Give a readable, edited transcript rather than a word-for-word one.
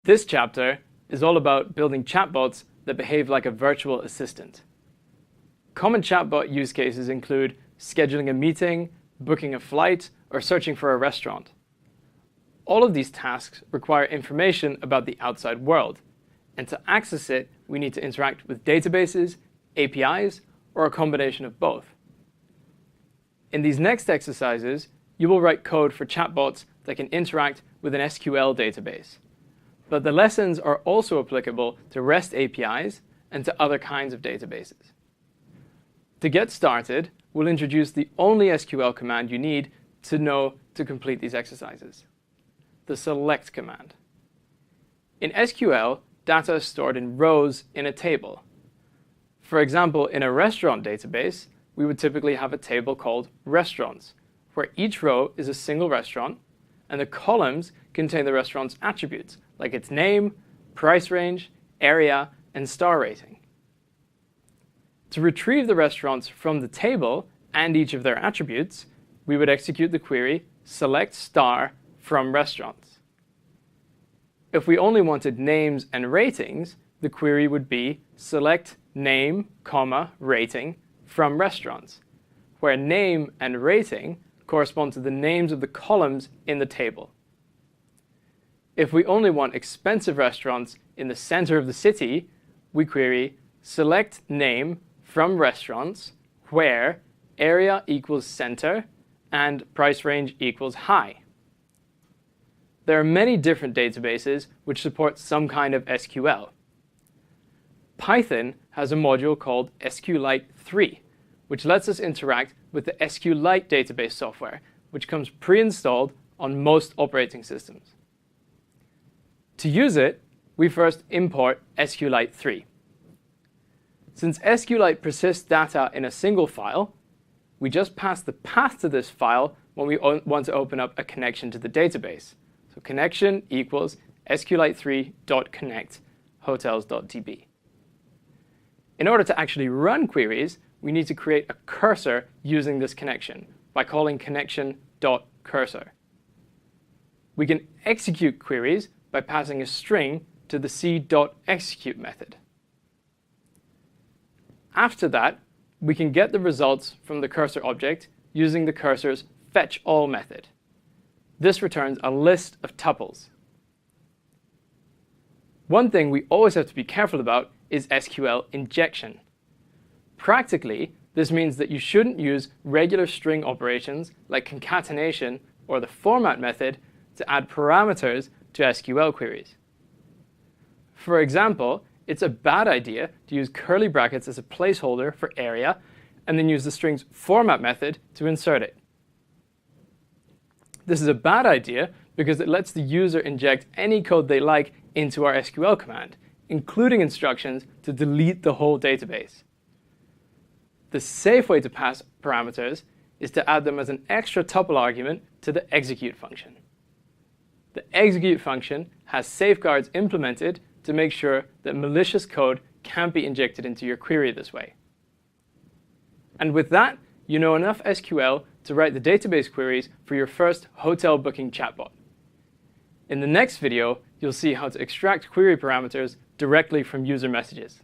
This chapter is all about building chatbots that behave like a virtual assistant. Common chatbot use cases include scheduling a meeting, booking a flight, or searching for a restaurant. All of these tasks require information about the outside world, and to access it, we need to interact with databases, APIs, or a combination of both. In these next exercises, you will write code for chatbots that can interact with an SQL database. But the lessons are also applicable to REST APIs and to other kinds of databases. To get started, we'll introduce the only SQL command you need to know to complete these exercises: the select command. In SQL, data is stored in rows in a table. For example, in a restaurant database, we would typically have a table called restaurants, where each row is a single restaurant, and the columns contain the restaurant's attributes, like its name, price range, area, and star rating. To retrieve the restaurants from the table and each of their attributes, we would execute the query select star from restaurants. If we only wanted names and ratings, the query would be select name, rating from restaurants, where name and rating correspond to the names of the columns in the table. If we only want expensive restaurants in the center of the city, we query select name from restaurants where area equals center and price range equals high. There are many different databases which support some kind of SQL. Python has a module called SQLite 3, which lets us interact with the SQLite database software, which comes pre-installed on most operating systems. To use it, we first import SQLite 3. Since SQLite persists data in a single file, we just pass the path to this file when we want to open up a connection to the database. So connection equals SQLite3.connect hotels.db. In order to actually run queries, we need to create a cursor using this connection by calling connection.cursor. We can execute queries by passing a string to the c.execute method. After that, we can get the results from the cursor object using the cursor's fetchAll method. This returns a list of tuples. One thing we always have to be careful about is SQL injection. Practically, this means that you shouldn't use regular string operations like concatenation or the format method to add parameters to SQL queries. For example, it's a bad idea to use curly brackets as a placeholder for area and then use the string's format method to insert it. This is a bad idea because it lets the user inject any code they like into our SQL command, including instructions to delete the whole database. The safe way to pass parameters is to add them as an extra tuple argument to the execute function. The execute function has safeguards implemented to make sure that malicious code can't be injected into your query this way. And with that, you know enough SQL to write the database queries for your first hotel booking chatbot. In the next video, you'll see how to extract query parameters directly from user messages.